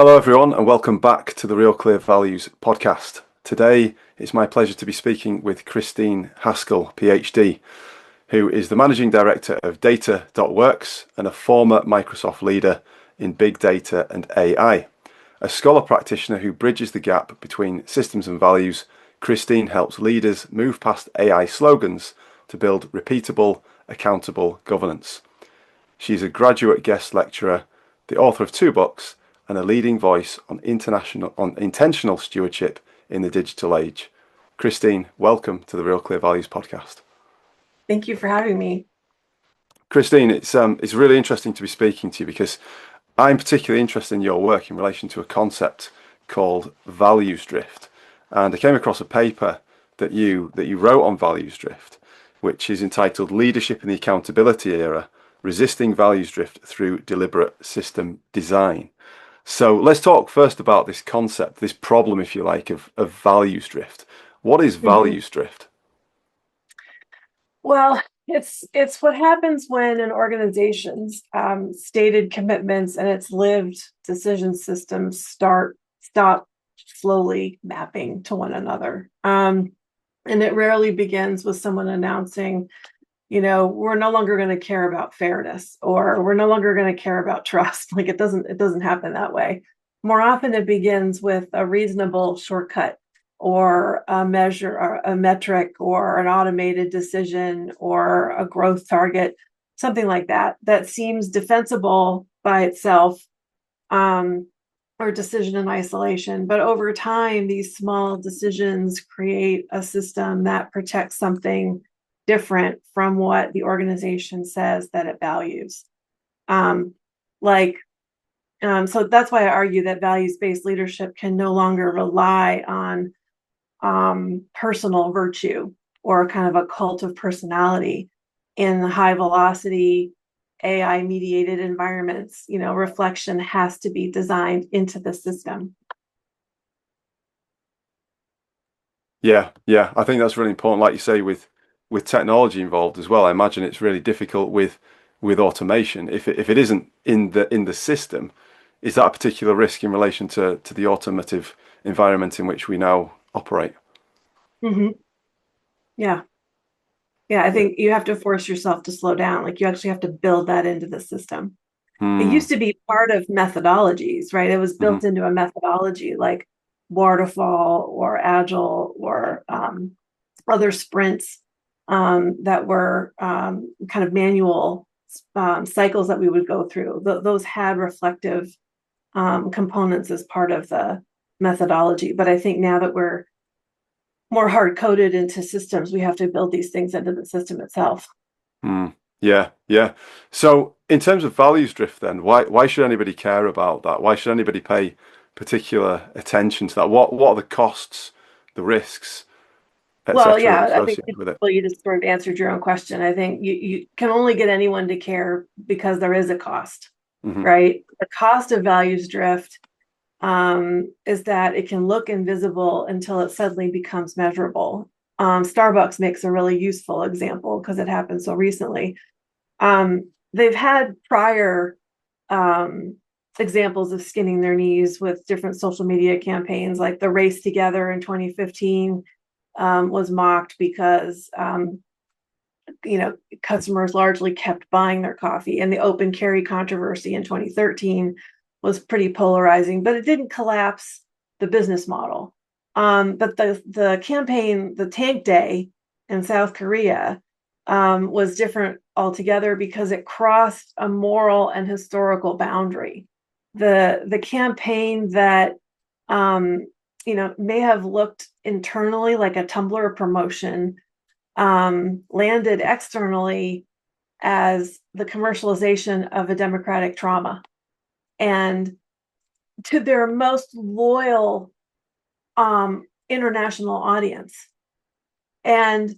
Hello, everyone, and welcome back to the Real Clear Values podcast. Today, it's my pleasure to be speaking with Christine Haskell, PhD, who is the Managing Director of Data.Works and a former Microsoft leader in big data and AI. A scholar practitioner who bridges the gap between systems and values, Christine helps leaders move past AI slogans to build repeatable, accountable governance. She's a graduate guest lecturer, the author of 2 books, and a leading voice on intentional stewardship in the digital age. Christine, welcome to the Real Clear Values podcast. Thank you for having me. Christine, it's really interesting to be speaking to you because I'm particularly interested in your work in relation to a concept called values drift. And I came across a paper that you wrote on values drift, which is entitled Leadership in the Accountability Era: Resisting Values Drift Through Deliberate System Design. So let's talk first about this concept, this problem, if you like, of values drift. What is values drift? Well, it's what happens when an organization's stated commitments and its lived decision systems stop slowly mapping to one another. And it rarely begins with someone announcing, we're no longer going to care about fairness, or we're no longer going to care about trust. Like it doesn't happen that way. More often it begins with a reasonable shortcut or a measure or a metric or an automated decision or a growth target, something like that seems defensible by itself, or decision in isolation. But over time, these small decisions create a system that protects something different from what the organization says that it values. So that's why I argue that values-based leadership can no longer rely on personal virtue or kind of a cult of personality in high velocity AI mediated environments. Reflection has to be designed into the system. Yeah. I think that's really important. Like you say, with technology involved as well, I imagine it's really difficult with automation. If it isn't in the system, is that a particular risk in relation to the automotive environment in which we now operate? Mm-hmm. Yeah. Yeah, I think you have to force yourself to slow down. Like you actually have to build that into the system. It Hmm. used to be part of methodologies, right? It was Hmm. built into a methodology like waterfall or agile or other sprints that were kind of manual cycles that we would go through. Those had reflective components as part of the methodology. But I think now that we're more hard coded into systems, we have to build these things into the system itself. Hmm. Yeah. So, in terms of values drift, then, why should anybody care about that? Why should anybody pay particular attention to that? What are the costs, the risks, Well, etc., yeah, I think associated with it? you just sort of answered your own question. I think you can only get anyone to care because there is a cost, Hmm. right? The cost of values drift is that it can look invisible until it suddenly becomes measurable. Starbucks makes a really useful example because it happened so recently. They've had prior um, examples of skinning their knees with different social media campaigns, like the Race Together in 2015 was mocked because customers largely kept buying their coffee, and the open carry controversy in 2013 was pretty polarizing, but it didn't collapse the business model. But the campaign, the Tank Day in South Korea, was different altogether because it crossed a moral and historical boundary. The campaign that may have looked internally like a Tumblr promotion landed externally as the commercialization of a democratic trauma. And to their most loyal international audience. And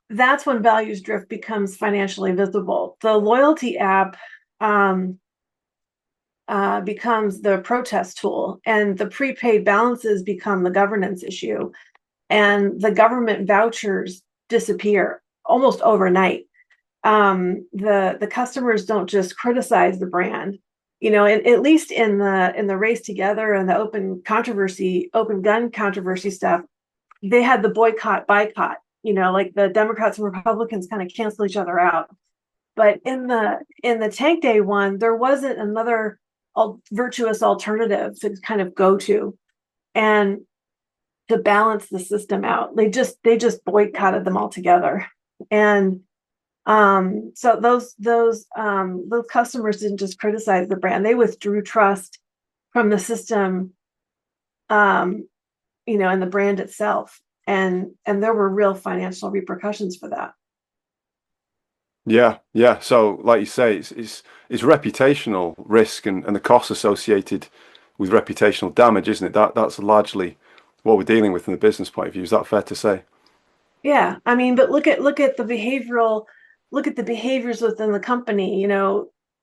that's when values drift becomes financially visible. The loyalty app becomes the protest tool, and the prepaid balances become the governance issue, and the government vouchers disappear almost overnight. The customers don't just criticize the brand. and at least in the race together and the open gun controversy stuff, they had the boycott. Like the Democrats and Republicans kind of cancel each other out. But in the tank day one, there wasn't another virtuous alternative to kind of go to and to balance the system out. They just boycotted them altogether. And so those customers didn't just criticize the brand; they withdrew trust from the system, and the brand itself. And there were real financial repercussions for that. Yeah, yeah. So, like you say, it's reputational risk and the costs associated with reputational damage, isn't it? That's largely what we're dealing with from the business point of view. Is that fair to say? Yeah, I mean, but look at the behaviors within the company.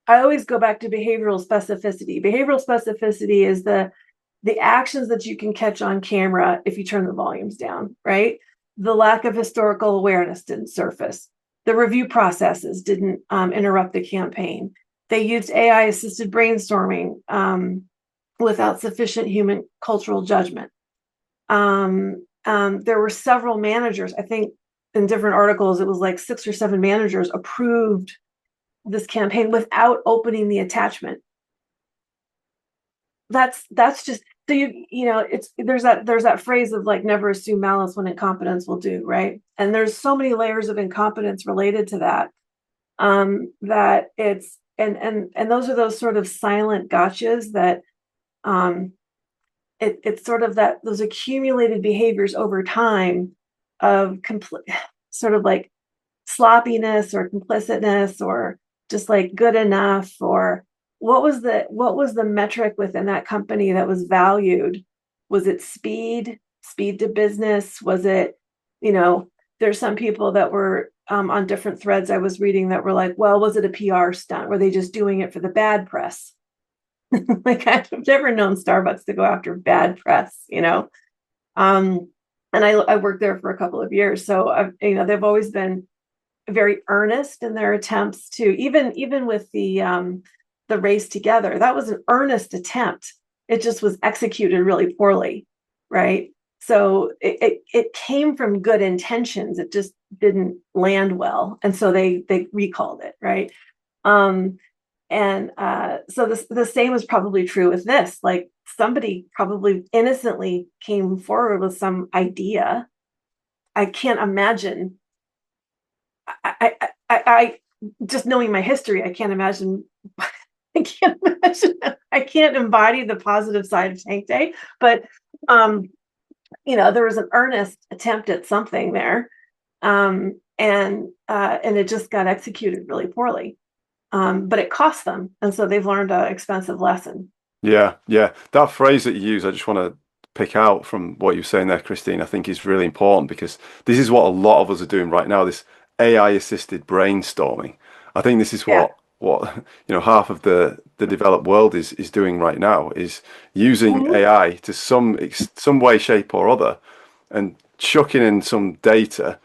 I always go back to behavioral specificity. Behavioral specificity is the actions that you can catch on camera if you turn the volumes down, right? The lack of historical awareness didn't surface. The review processes didn't interrupt the campaign. They used AI assisted brainstorming without sufficient human cultural judgment. There were several managers, I think in different articles, it was like 6 or 7 managers approved this campaign without opening the attachment. That's just so it's there's that phrase of like never assume malice when incompetence will do, right? And there's so many layers of incompetence related to that, that it's and those are those sort of silent gotchas that um it's sort of that those accumulated behaviors over time of complete sort of like sloppiness or complicitness or just like good enough, or what was the metric within that company that was valued? Was it speed to business? Was it, there's some people that were on different threads I was reading that were like, well, was it a PR stunt? Were they just doing it for the bad press? Like, I've never known Starbucks to go after bad press. Um, and I worked there for a couple of years, so they've always been very earnest in their attempts to even with the race together. That was an earnest attempt. It just was executed really poorly, right? So it came from good intentions. It just didn't land well, and so they recalled it, right? Um, and so the same is probably true with this. Like somebody probably innocently came forward with some idea. I can't imagine. I just knowing my history, I can't imagine. I can't imagine. I can't embody the positive side of Tank Day, but um, there was an earnest attempt at something there, and it just got executed really poorly. But it cost them, and so they've learned an expensive lesson. Yeah, yeah. That phrase that you use, I just want to pick out from what you're saying there, Christine, I think is really important because this is what a lot of us are doing right now, this AI assisted brainstorming. I think this is Yeah. what half of the developed world is doing right now is using Mhm. AI to some way, shape or other and chucking in some data,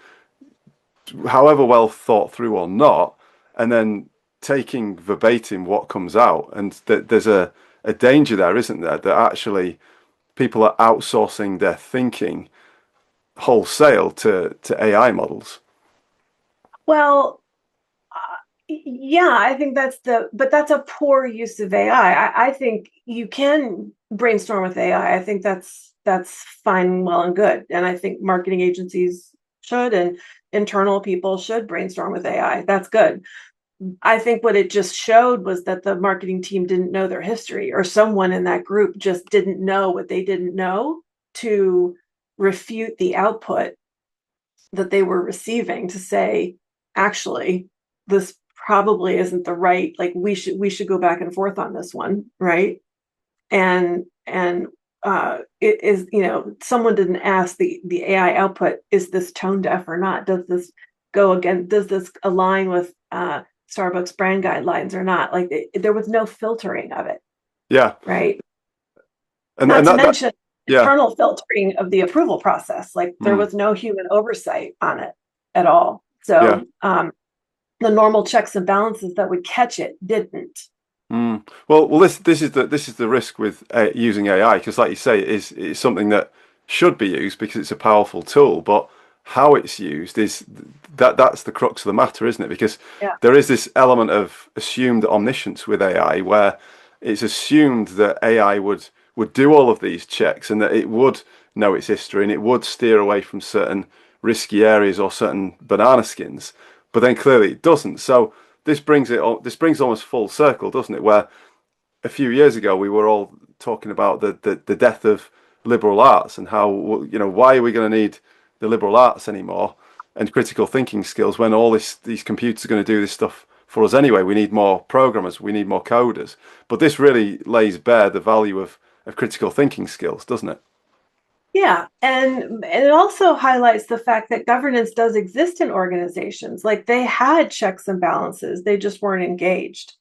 however well thought through or not, and then taking verbatim what comes out. And there's a danger there, isn't there, that actually people are outsourcing their thinking wholesale to AI models. Well, yeah, I think but that's a poor use of AI. I think you can brainstorm with AI. I think that's fine, well and good. And I think marketing agencies should, and internal people should brainstorm with AI. That's good. I think what it just showed was that the marketing team didn't know their history, or someone in that group just didn't know what they didn't know to refute the output that they were receiving, to say, actually, this probably isn't the right, like we should go back and forth on this one, right? And it is, someone didn't ask the AI output, is this tone deaf or not? Does this align with Starbucks brand guidelines or not? Like there was no filtering of it, Yeah, right? and Not to that mention yeah. internal filtering of the approval process. Like there Mm, was no human oversight on it at all. yeah. So the normal checks and balances that would catch it didn't. Well, this is the risk with using AI, because, like you say, it's something that should be used because it's a powerful tool. But how it's used is that's the crux of the matter, isn't it? Because Yeah. there is this element of assumed omniscience with AI, where it's assumed that AI would do all of these checks and that it would know its history and it would steer away from certain risky areas or certain banana skins. But then clearly it doesn't. So this brings almost full circle, doesn't it? Where a few years ago we were all talking about the death of liberal arts and how, why are we going to need the liberal arts anymore and critical thinking skills when all these computers are going to do this stuff for us anyway. We need more programmers, we need more coders. But this really lays bare the value of critical thinking skills, doesn't it? Yeah, and it also highlights the fact that governance does exist in organizations. Like they had checks and balances, they just weren't engaged,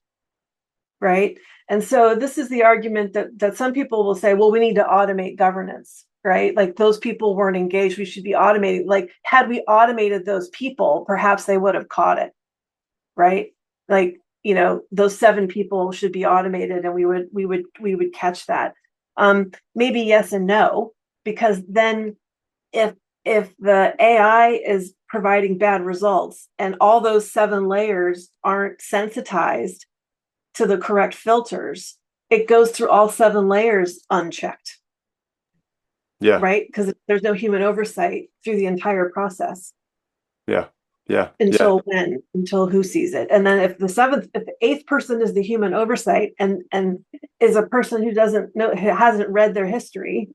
right? And so this is the argument that some people will say, well, we need to automate governance, right? Like those people weren't engaged, we should be automating. Like had we automated those people, perhaps they would have caught it, right? Like, those 7 people should be automated and we would catch that. Maybe yes and no, because then if the AI is providing bad results and all those 7 layers aren't sensitized to the correct filters, it goes through all 7 layers unchecked, Yeah, right? Because there's no human oversight through the entire process yeah, yeah, yeah. until who sees it. And then if the 8th person is the human oversight and is a person who doesn't know, hasn't read their history,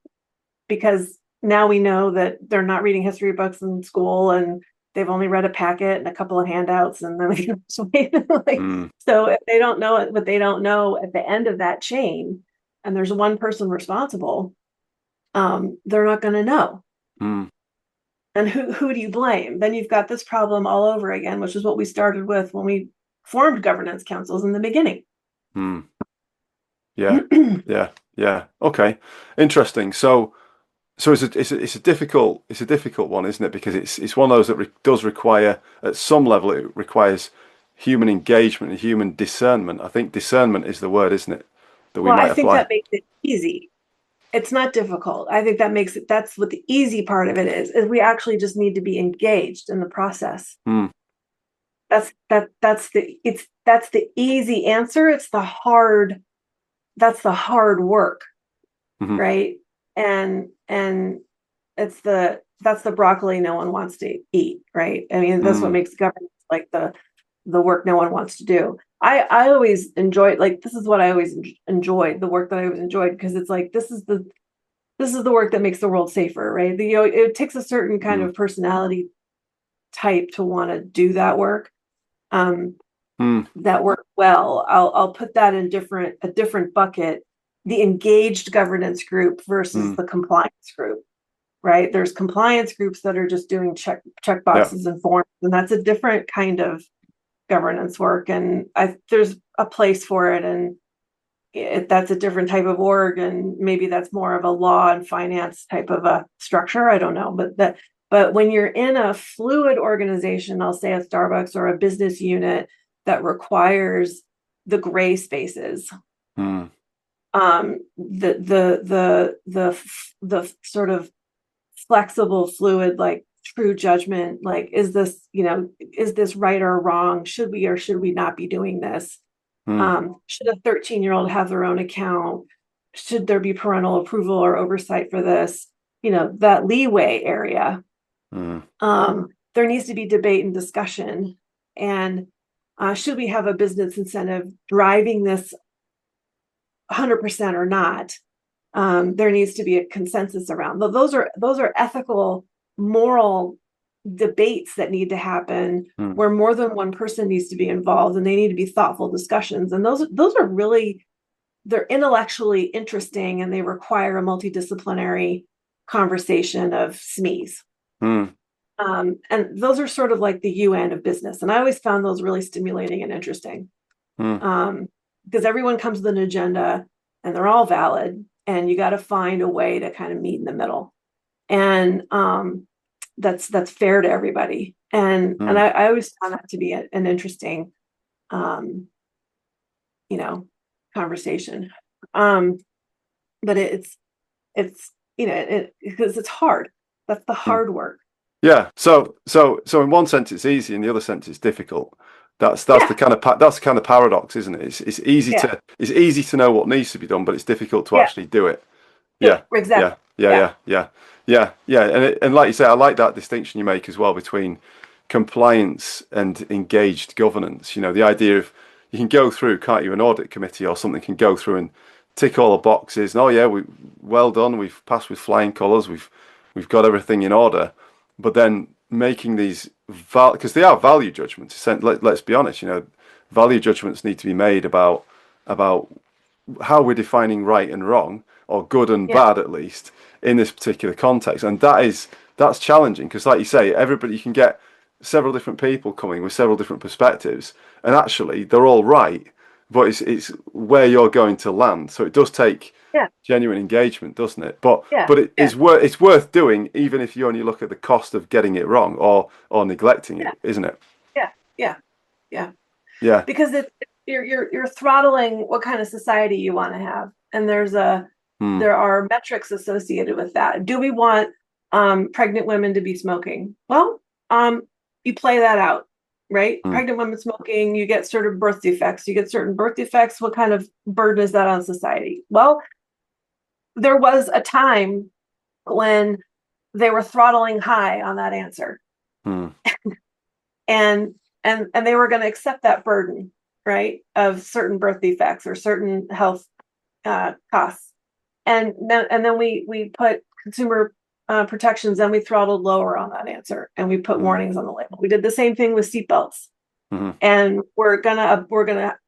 because now we know that they're not reading history books in school and they've only read a packet and a couple of handouts and then like, Mm, so if they don't know it, what they don't know at the end of that chain, and there's one person responsible, they're not going to know. mm, And who do you blame? Then you've got this problem all over again, which is what we started with when we formed governance councils in the beginning. mm. Yeah, yeah, yeah. Okay, interesting. So it's a difficult one, isn't it? Because it's one of those that does require, at some level, it requires human engagement and human discernment. I think discernment is the word, isn't it, that we Well, I might think apply. that makes it easy. It's not difficult. I think that's what the easy part of it is we actually just need to be engaged in the process. Mm, That's the easy answer. That's the hard work, hmm. right? And that's the broccoli no one wants to eat, right? I mean, that's what Mm, makes governance like the work no one wants to do. I always enjoyed, like, this is what I always enjoyed, the work that I always enjoyed, because it's like this is the work that makes the world safer, right? It takes a certain kind mm, of personality type to want to do that work. Um, mm, that work well. I'll put that in a different bucket. The engaged governance group versus mm. the compliance group, right? There's compliance groups that are just doing check Yeah. boxes and forms, and that's a different kind of governance work. And there's a place for it, and that's a different type of org, and maybe that's more of a law and finance type of a structure. I don't know, but when you're in a fluid organization, I'll say a Starbucks or a business unit that requires the gray spaces, Mm, the sort of flexible, fluid, like true judgment, like is this right or wrong? Should we or should we not be doing this? mm, Should a 13-year-old have their own account? Should there be parental approval or oversight for this? That leeway area. mm, There needs to be debate and discussion. And should we have a business incentive driving this 100% or not? There needs to be a consensus around. Those are ethical, moral debates that need to happen, mm, where more than one person needs to be involved, and they need to be thoughtful discussions. And those are really, they're intellectually interesting, and they require a multidisciplinary conversation of SMEs. mm, And those are sort of like the UN of business. And I always found those really stimulating and interesting, mm, because everyone comes with an agenda and they're all valid, and you got to find a way to kind of meet in the middle. And that's fair to everybody. And mm. I always found that to be an interesting, um, conversation. But it's because it's hard. That's the Mm. hard work. Yeah. So in one sense it's easy, in the other sense it's difficult. That's Yeah, the kind of that's the kind of paradox, isn't it? yeah, It's easy to know what needs to be done, but it's difficult to yeah. actually do it. Do Yeah, it exactly. yeah, yeah, Yeah, yeah, yeah, yeah. And like you say, I like that distinction you make as well between compliance and engaged governance. The idea of you can go through, can't you, an audit committee or something can go through and tick all the boxes. And, oh yeah, we well done. We've passed with flying colours. We've got everything in order. But then making these because they are value judgments. Let's be honest. Value judgments need to be made about how we're defining right and wrong, or good and yeah, bad at least, in this particular context. And that's challenging because, like you say, everybody, you can get several different people coming with several different perspectives, and actually they're all right, but it's where you're going to land. So it does take yeah, genuine engagement, doesn't it? But yeah, but yeah, it's worth doing, even if you only look at the cost of getting it wrong or neglecting yeah, it, isn't it? yeah, yeah, yeah. Yeah. Because you're throttling what kind of society you want to have, and Hmm. there are metrics associated with that. Do we want pregnant women to be smoking? Well, you play that out, right? Hmm. Pregnant women smoking, you get certain birth defects. You get certain birth defects. What kind of burden is that on society? Well, there was a time when they were throttling high on that answer, Hmm. and and they were going to accept that burden, right, of certain birth defects or certain health costs, and then we put consumer protections, and we throttled lower on that answer, and we put Hmm. warnings on the label. We did the same thing with seatbelts, Hmm. and we're gonna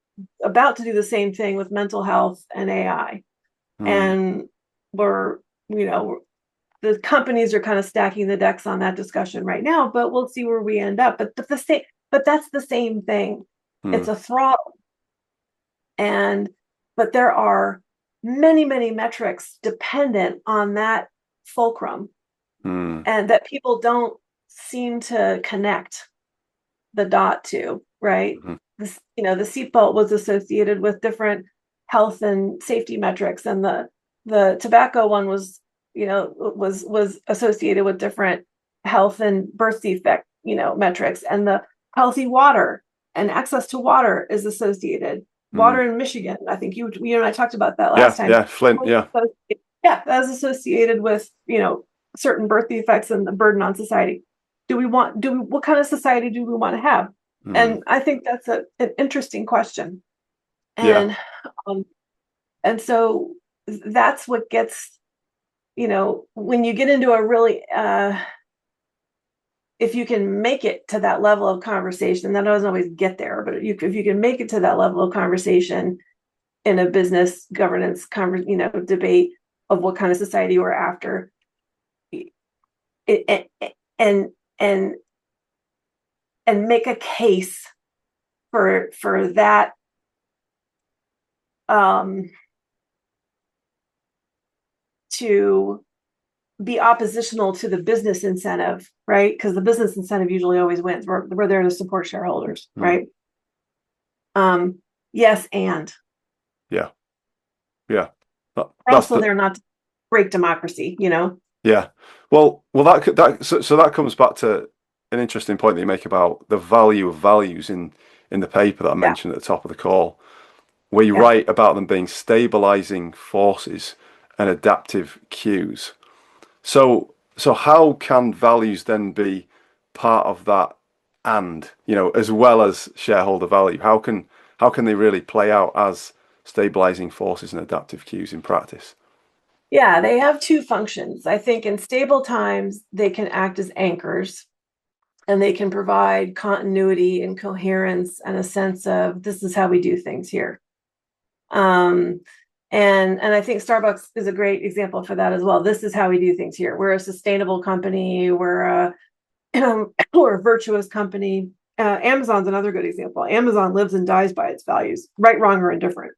about to do the same thing with mental health and AI, Hmm. and we're you know the companies are kind of stacking the decks on that discussion right now, but we'll see where we end up. But that's the same thing. Hmm. It's a throttle, and but there are many metrics dependent on that fulcrum, Hmm. and that people don't seem to connect the dot to, right? Hmm. The seatbelt was associated with different health and safety metrics, and the tobacco one was associated with different health and birth defect, metrics, and the healthy water and access to water is associated. Hmm. Water in Michigan, I think you and I talked about that last Yeah, time. yeah, Flint, yeah. Yeah, that is associated with certain birth defects and the burden on society. What kind of society do we want to have? Mm. And I think that's an interesting question. Yeah. And um, and so that's what gets, when you get into a really if you can make it to that level of conversation, that doesn't always get there, but if you can make it to that level of conversation in a business governance debate of what kind of society we're after, it, and and and make a case for that, um to be oppositional to the business incentive, right? Because the business incentive usually always wins. We're there to support shareholders, Mm. right? Yes, and Yeah. Yeah. we're That's also the there not to break democracy. yeah. Well, so that comes back to an interesting point that you make about the value of values in the paper that I Yeah, mentioned at the top of the call, where you yeah. write about them being stabilizing forces and adaptive cues. So how can values then be part of that, and as well as shareholder value? How can they really play out as stabilizing forces and adaptive cues in practice? Yeah, they have two functions. I think in stable times, they can act as anchors, and they can provide continuity and coherence and a sense of this is how we do things here. Um, and I think Starbucks is a great example for that as well. This is how we do things here. We're a sustainable company. We're a we're a virtuous company. Amazon's another good example. Amazon lives and dies by its values, right, wrong, or indifferent.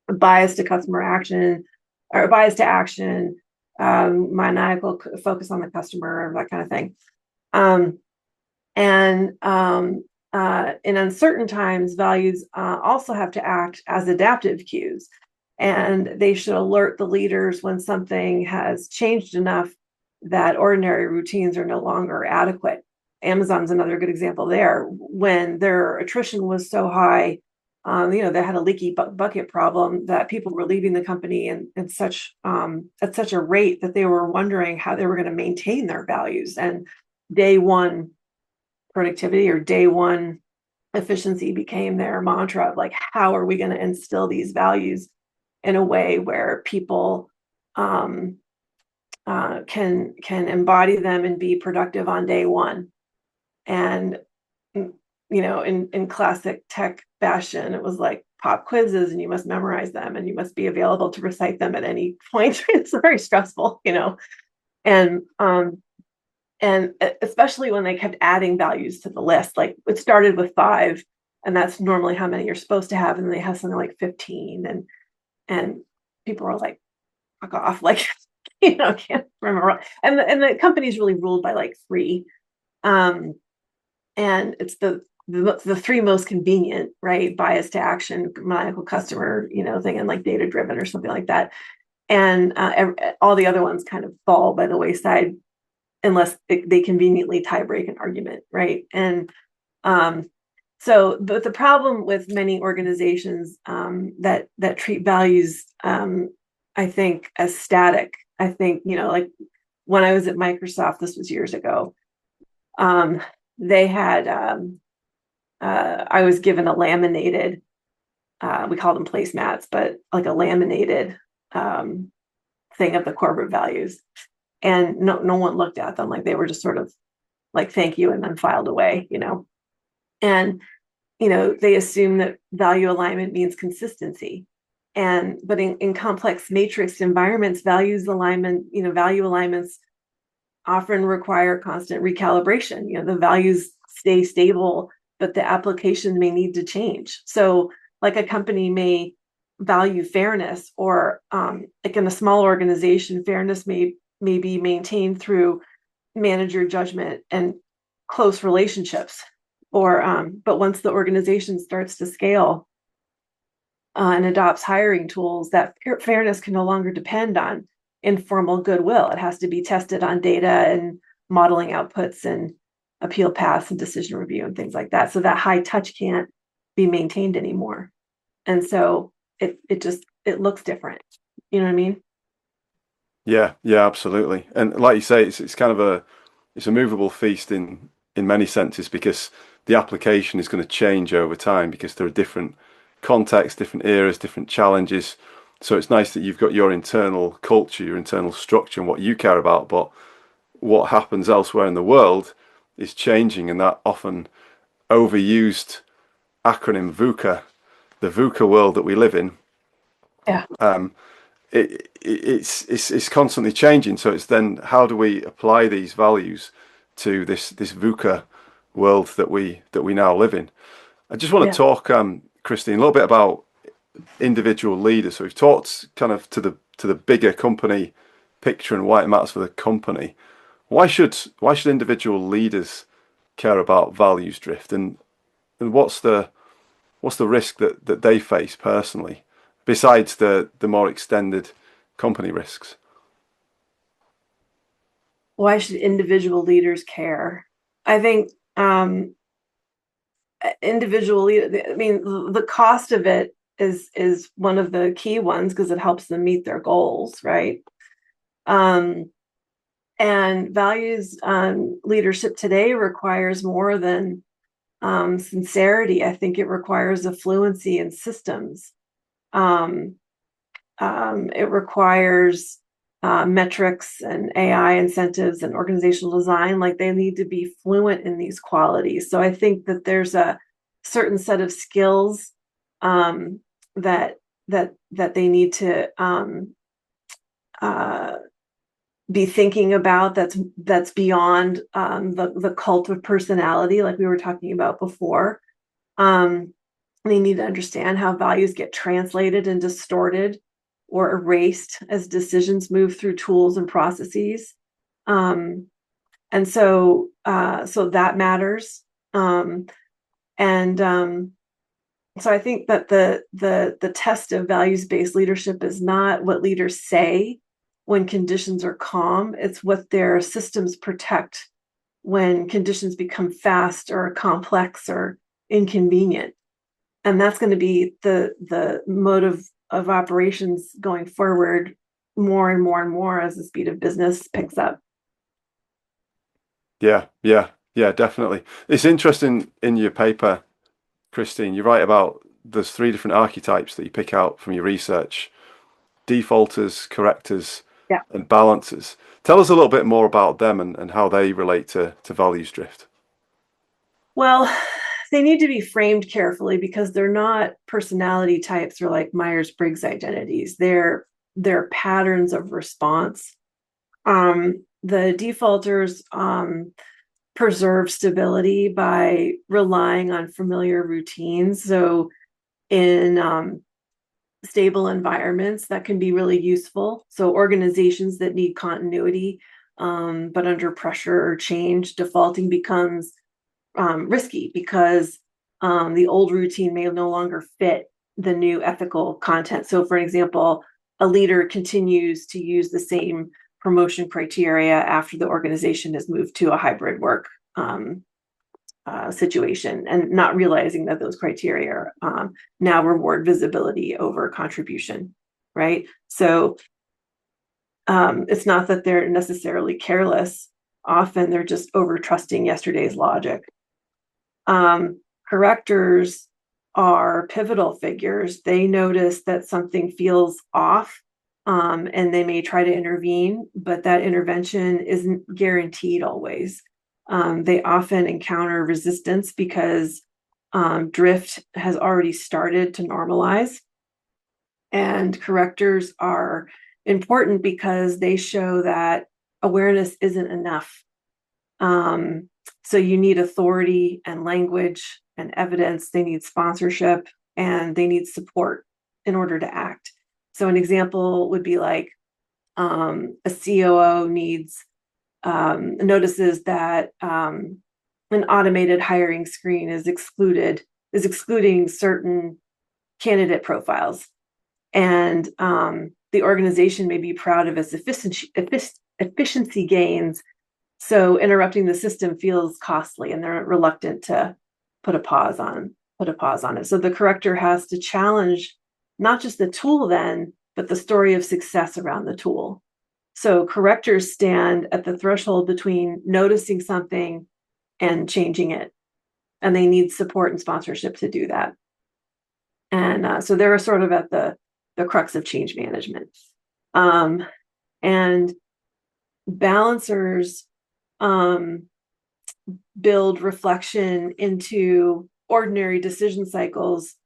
Bias to customer action, or bias to action, maniacal focus on the customer, that kind of thing. Um, and in uncertain times, values also have to act as adaptive cues, and they should alert the leaders when something has changed enough that ordinary routines are no longer adequate. Amazon's another good example there. When their attrition was so high, they had a leaky bucket problem that people were leaving the company in such at such a rate that they were wondering how they were going to maintain their values. And day one productivity or day one efficiency became their mantra of like, how are we going to instill these values in a way where people can embody them and be productive on day one. And in classic tech fashion, it was like pop quizzes, and you must memorize them, and you must be available to recite them at any point. It's very stressful, and especially when they kept adding values to the list. Like it started with 5, and that's normally how many you're supposed to have, and then they have something like 15, and people are like, fuck off, like can't remember. And the company's really ruled by like 3, and it's the 3 most convenient, right? Bias to action, maniacal customer, thing, and like data driven or something like that. And all the other ones kind of fall by the wayside unless they conveniently tie break an argument, right? And but the problem with many organizations that treat values, I think, as static. I think, like when I was at Microsoft, this was years ago, they had, I was given a laminated, we call them placemats, but like a laminated thing of the corporate values. And no one looked at them. Like they were just sort of like, thank you, and then filed away, And, they assume that value alignment means consistency. But in complex matrix environments, value alignments often require constant recalibration. The values stay stable, but the application may need to change. So like a company may value fairness, or like in a small organization, fairness may be maintained through manager judgment and close relationships. But once the organization starts to scale and adopts hiring tools, that fairness can no longer depend on informal goodwill. It has to be tested on data and modeling outputs and appeal paths and decision review and things like that. So that high touch can't be maintained anymore. And so it looks different. You know what I mean? Yeah, yeah, absolutely. And like you say, it's kind of it's a movable feast in many senses, because the application is going to change over time because there are different contexts, different eras, different challenges. So it's nice that you've got your internal culture, your internal structure, and what you care about, but what happens elsewhere in the world is changing, and that often overused acronym VUCA, the VUCA world that we live in, Yeah. It's constantly changing. So it's then, how do we apply these values to this VUCA world that we now live in? I just want to Yeah. talk, Christine, a little bit about individual leaders. So we've talked kind of to the bigger company picture and why it matters for the company. Why should individual leaders care about values drift, and what's the risk that they face personally, besides the more extended company risks? Why should individual leaders care? I think individually, I mean, the cost of it is one of the key ones, because it helps them meet their goals, right? And values leadership today requires more than sincerity. I think it requires a fluency in systems. It requires metrics and AI incentives and organizational design. Like they need to be fluent in these qualities. So I think that there's a certain set of skills that they need to be thinking about, that's beyond the cult of personality, like we were talking about before. They need to understand how values get translated and distorted or erased as decisions move through tools and processes. And so that matters. And so I think that the test of values-based leadership is not what leaders say when conditions are calm, it's what their systems protect when conditions become fast or complex or inconvenient. And that's going to be the mode of operations going forward more and more and more as the speed of business picks up. Yeah, yeah, yeah, definitely. It's interesting in your paper, Christine, you write about there's three different archetypes that you pick out from your research: defaulters, correctors, Yeah. and balancers. Tell us a little bit more about them and how they relate to values drift. Well, they need to be framed carefully because they're not personality types or like Myers-Briggs identities. They're patterns of response. The defaulters preserve stability by relying on familiar routines. So in stable environments, that can be really useful. So organizations that need continuity, but under pressure or change, defaulting becomes risky because the old routine may no longer fit the new ethical content. So, for example, a leader continues to use the same promotion criteria after the organization has moved to a hybrid work situation and not realizing that those criteria now reward visibility over contribution, right? So it's not that they're necessarily careless. Often they're just over trusting yesterday's logic. Correctors are pivotal figures. They notice that something feels off, and they may try to intervene, but that intervention isn't guaranteed always. They often encounter resistance because drift has already started to normalize. And correctors are important because they show that awareness isn't enough. So you need authority and language and evidence. They need sponsorship and they need support in order to act. So an example would be like a COO needs notices that an automated hiring screen is excluding certain candidate profiles, and the organization may be proud of its efficiency gains. So interrupting the system feels costly, and they're reluctant to put a pause on it. So the corrector has to challenge not just the tool then, but the story of success around the tool. So correctors stand at the threshold between noticing something and changing it, and they need support and sponsorship to do that. And so they're sort of at the crux of change management. And balancers build reflection into ordinary decision cycles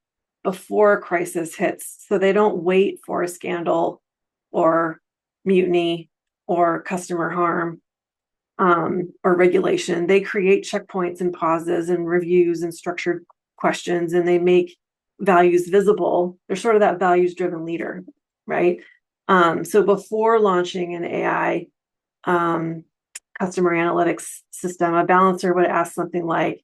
before a crisis hits. So they don't wait for a scandal or mutiny or customer harm or regulation. They create checkpoints and pauses and reviews and structured questions, and they make values visible. They're sort of that values-driven leader, right? So before launching an AI customer analytics system, a balancer would ask something like,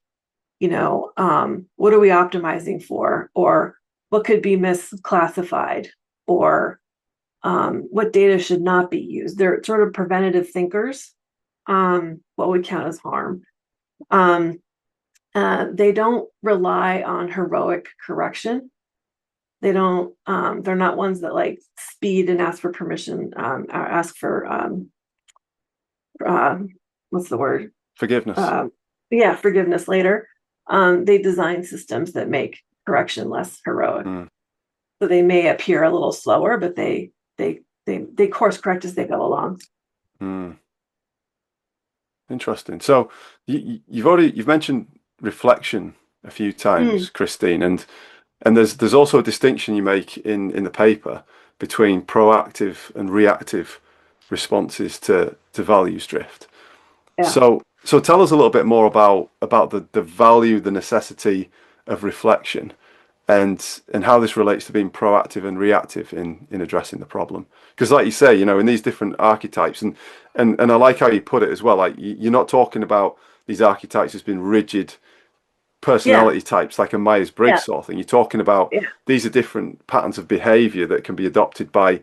what are we optimizing for? Or what could be misclassified? Or what data should not be used? They're sort of preventative thinkers. What would count as harm? They don't rely on heroic correction. They're not ones that like speed and ask for permission, ask for what's the word? Forgiveness. Yeah, forgiveness later. They design systems that make correction less heroic. So they may appear a little slower, but they course correct as they go along. Interesting. So you've mentioned reflection a few times, Christine, and there's also a distinction you make in the paper between proactive and reactive responses to values drift. Yeah. So tell us a little bit more about the value, the necessity of reflection, and how this relates to being proactive and reactive in addressing the problem. Because like you say, in these different archetypes, and I like how you put it as well, like you're not talking about these archetypes as being rigid Yeah, personality types, like a Myers-Briggs yeah, sort of thing. You're talking about yeah, these are different patterns of behavior that can be adopted by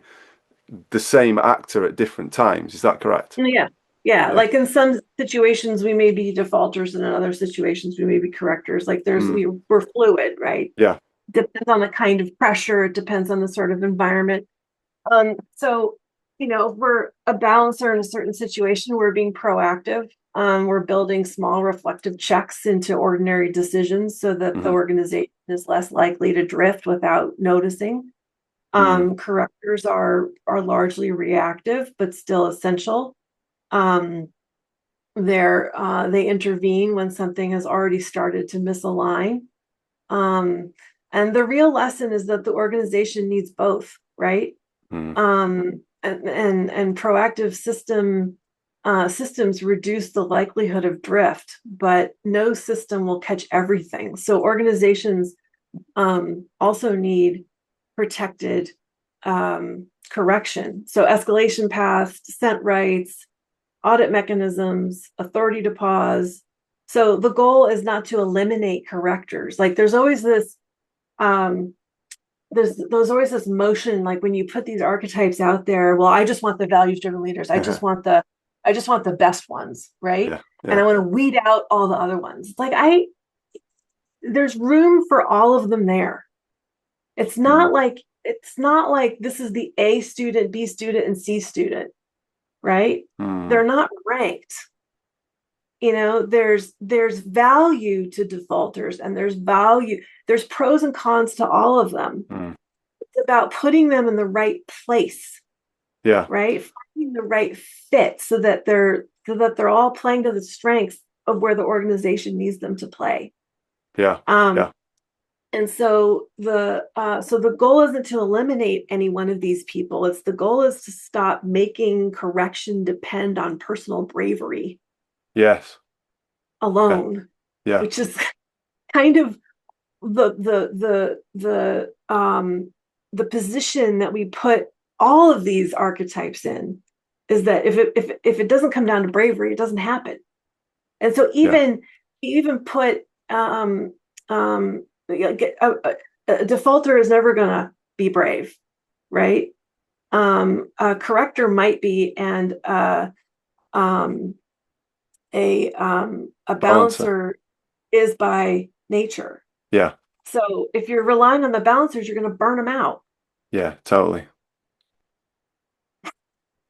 the same actor at different times. Is that correct? yeah, yeah. Yeah. Like in some situations, we may be defaulters, and in other situations, we may be correctors. Like Mm. we're fluid, right? Yeah. Depends on the kind of pressure. It depends on the sort of environment. So, if we're a balancer in a certain situation, we're being proactive. We're building small reflective checks into ordinary decisions so that the Hmm. organization is less likely to drift without noticing. Mm. Correctors are largely reactive, but still essential. Um, they intervene when something has already started to misalign. Um, and the real lesson is that the organization needs both, right? Mm. And proactive systems reduce the likelihood of drift, but no system will catch everything. So organizations also need protected correction. So escalation paths, dissent rights, audit mechanisms, authority to pause. So the goal is not to eliminate correctors. Like um, there's always this motion, like when you put these archetypes out there, well, I just want the values driven leaders. I just want the best ones, right? Yeah. And I Yeah. want to weed out all the other ones. Like there's room for all of them there. Mm. It's not like this is the A student, B student, and C student, right? Mm. They're not ranked. There's value to defaulters, and there's pros and cons to all of them. Mm. It's about putting them in the right place, Yeah. right? Finding the right fit so that they're all playing to the strengths of where the organization needs them to play. Yeah. Um, Yeah. and so the goal isn't to eliminate any one of these people. The goal is to stop making correction depend on personal bravery Yes. Yeah. alone, Yeah. which is kind of the position that we put all of these archetypes in, is that if it doesn't come down to bravery, it doesn't happen. And so Yeah. even put a defaulter is never gonna be brave, right? A corrector might be, and um a Balancer. balancer is by nature. Yeah. So if you're relying on the balancers, you're going to burn them out. Yeah. Totally.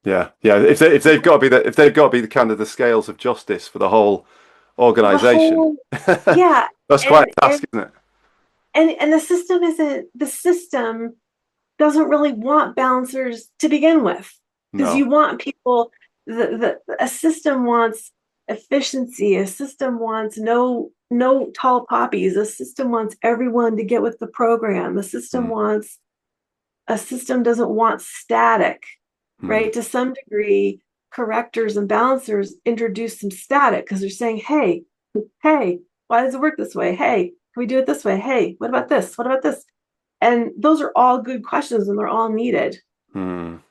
Yeah. Yeah. If they've got to be the kind of the scales of justice for the whole The organization, whole, yeah, that's quite and a task, and isn't it? and the system doesn't really want balancers to begin with, because No. you want people. A system wants efficiency. A system wants no tall poppies. A system wants everyone to get with the program. Mm. A system doesn't want static, Mm. right? To some degree, correctors and balancers introduce some static because they're saying, hey, why does it work this way? Hey, can we do it this way? Hey, what about this? What about this? And those are all good questions, and they're all needed. Mm.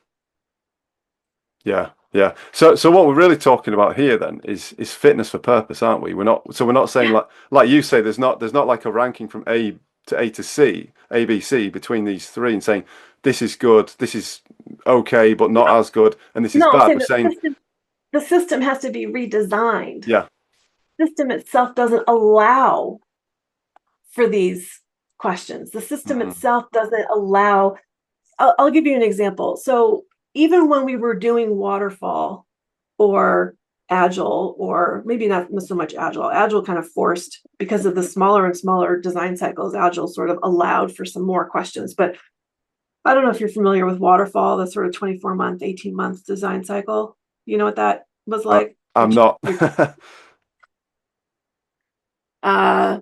Yeah, yeah. So what we're really talking about here then is fitness for purpose, aren't we? We're not saying Yeah. like you say there's not like a ranking from A to C, A, B, C between these three and saying this is good, this is okay, but not as good, and this is No, I'm bad. saying We're that saying the system has to be redesigned. yeah, The system itself doesn't allow for these questions. The system mm, itself doesn't allow. I'll give you an example. So even when we were doing waterfall or agile, or maybe not so much agile kind of forced, because of the smaller and smaller design cycles, agile sort of allowed for some more questions. But I don't know if you're familiar with waterfall, the sort of 24-month, 18-month design cycle. You know what that was I, like? I'm not. Uh,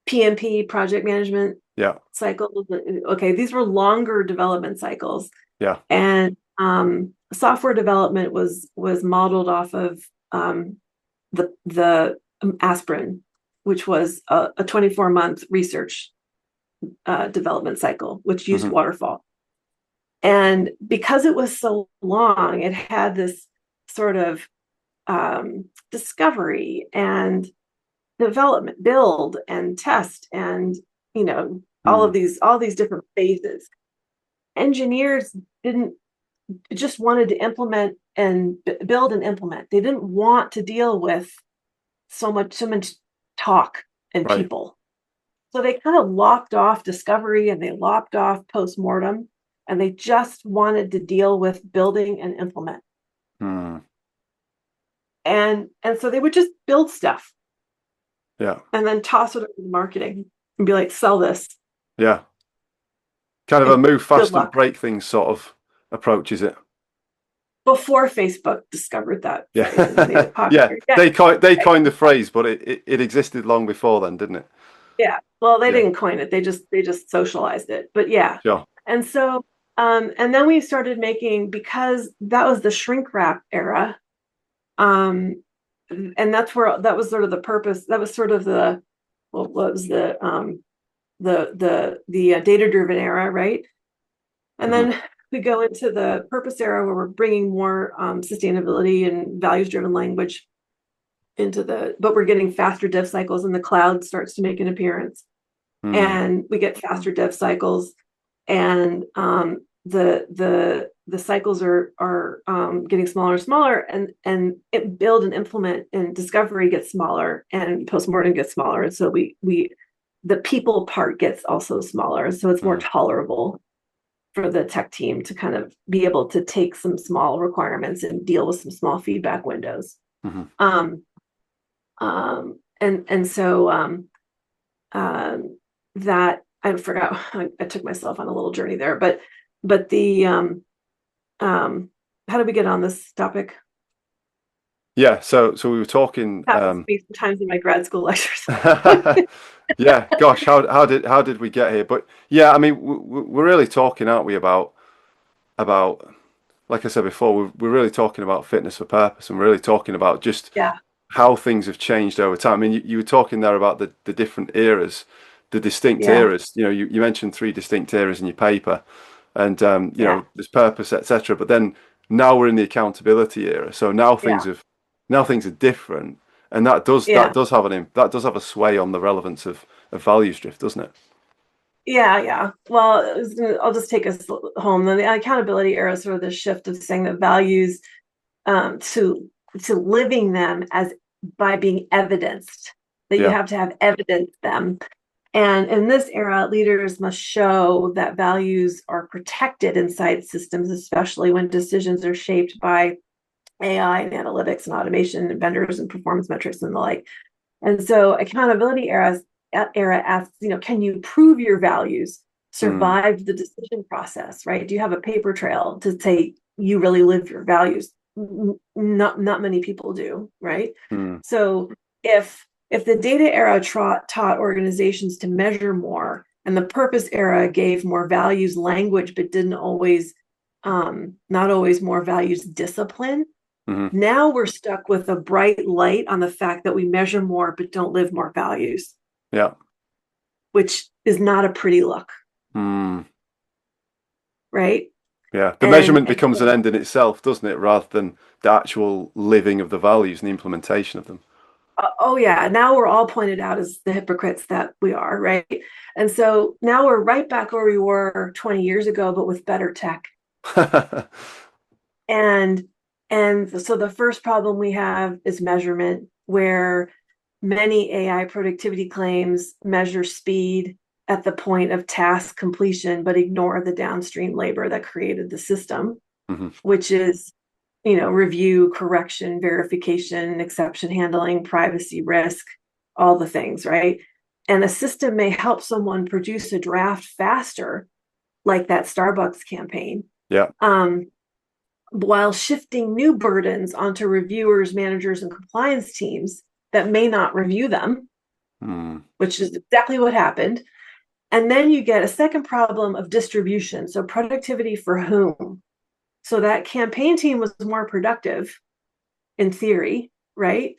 PMP, project management Yeah, cycles. Okay, these were longer development cycles, yeah, and software development was modeled off of the aspirin, which was a 24-month research development cycle, which used hmm, waterfall. And because it was so long, it had this sort of discovery and development, build and test, and Mm. all these different phases. Engineers didn't just wanted to implement and build and implement. They didn't want to deal with so much talk and Right. people. So they kind of lopped off discovery and they lopped off postmortem, and they just wanted to deal with building and implement. Mm. And so they would just build stuff Yeah. and then toss it over to marketing and be like, sell this. Yeah. Kind of a And move good fast and luck. break things sort of approach, is it? Before Facebook discovered that phrase and made Yeah. it Yeah. popular. Yeah. They Right. coined the phrase, but it existed long before then, didn't it? Yeah. Well, they Yeah. didn't coin it. They just socialized it. But yeah. Sure. And so and then we started making, because that was the shrink wrap era. Um and that was sort of the purpose. That was sort of the what was the data driven era, right? And Hmm. then we go into the purpose era where we're bringing more sustainability and values driven language into but we're getting faster dev cycles, and the cloud starts to make an appearance, Mm. and we get faster dev cycles, and the cycles are getting smaller and smaller, and it build and implement and discovery gets smaller, and postmortem gets smaller, and so we the people part gets also smaller, so it's more Mm. tolerable for the tech team to kind of be able to take some small requirements and deal with some small feedback windows. Hmm. Um, and so that I forgot. I took myself on a little journey there, but the how did we get on this topic? Yeah. So we were talking. Happens to me sometimes in my grad school lectures. Yeah. Gosh, how did we get here? But yeah, I mean, we're really talking, aren't we, about like I said before, we're really talking about fitness for purpose, and we're really talking about just Yeah, how things have changed over time. I mean, you were talking there about the different eras, the distinct yeah, eras. You mentioned three distinct eras in your paper, and yeah, there's purpose, etc. But then now we're in the accountability era. So yeah, now things are different, and that yeah. does have that does have a sway on the relevance of values drift, doesn't it? Yeah, yeah. Well, I'll just take us home. Then the accountability era is sort of the shift of saying that values um, to to living them as by being evidenced, that you Yeah. have to have evidence them. And in this era, leaders must show that values are protected inside systems, especially when decisions are shaped by AI and analytics and automation and vendors and performance metrics and the like. And so accountability era asks, can you prove your values, Mm, survive the decision process, right? Do you have a paper trail to say you really live your values? Not many people do, right? mm, So if the data era taught organizations to measure more, and the purpose era gave more values language, but didn't always not always more values discipline, mm. now we're stuck with a bright light on the fact that we measure more but don't live more values, Yeah. which is not a pretty look, Mm. right? Yeah, the And, measurement and becomes an so, end in itself, doesn't it, rather than the actual living of the values and the implementation of them. oh yeah, now we're all pointed out as the hypocrites that we are, right? And so now we're right back where we were 20 years ago, but with better tech. And so the first problem we have is measurement, where many AI productivity claims measure speed at the point of task completion, but ignore the downstream labor that created the system, Hmm. which is, review, correction, verification, exception handling, privacy risk, all the things, right? And a system may help someone produce a draft faster, like that Starbucks campaign, Yeah. um, while shifting new burdens onto reviewers, managers, and compliance teams that may not review them, Mm. which is exactly what happened. And then you get a second problem of distribution. So, productivity for whom? So, that campaign team was more productive in theory, right?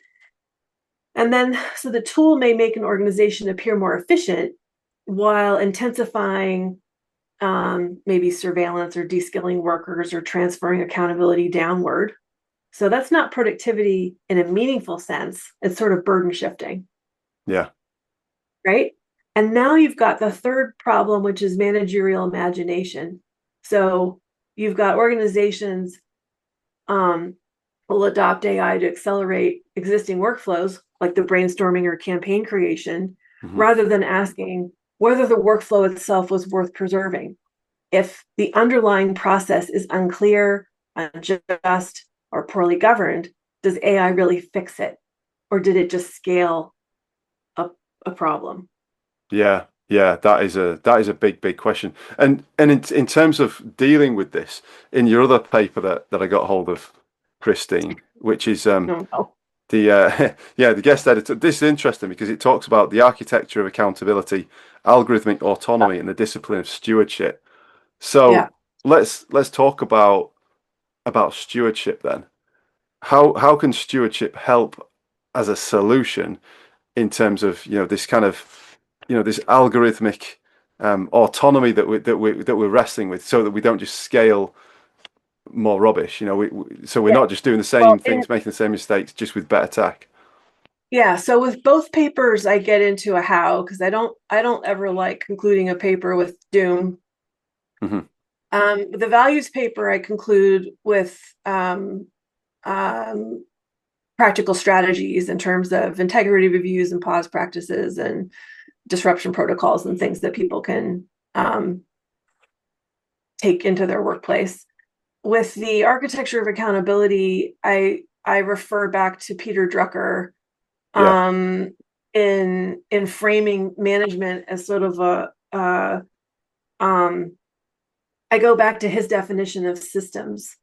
And then, so the tool may make an organization appear more efficient while intensifying maybe surveillance or de-skilling workers or transferring accountability downward. So that's not productivity in a meaningful sense. It's sort of burden shifting. Yeah. right? And now you've got the third problem, which is managerial imagination. So you've got organizations will adopt AI to accelerate existing workflows, like the brainstorming or campaign creation, Hmm. rather than asking whether the workflow itself was worth preserving. If the underlying process is unclear, unjust, or poorly governed, does AI really fix it? Or did it just scale up a problem? Yeah. Yeah. That is a big question. And in terms of dealing with this, in your other paper that I got hold of, Christine, which is No, no. the yeah, the guest editor. This is interesting because it talks about the architecture of accountability, algorithmic autonomy, and the discipline of stewardship. Yeah. So let's talk about stewardship then. How can stewardship help as a solution in terms of this kind of this algorithmic autonomy that we're wrestling with, so that we don't just scale more rubbish. So we're Yeah. not just doing the same Well, things, making the same mistakes, just with better tech. yeah. So with both papers, I get into a how because I don't ever like concluding a paper with doom. Hmm. The values paper I conclude with um, practical strategies in terms of integrity reviews and pause practices and disruption protocols and things that people can take into their workplace. With the architecture of accountability, I refer back to Peter Drucker Yeah. um, in framing management as sort of um, I go back to his definition of systems,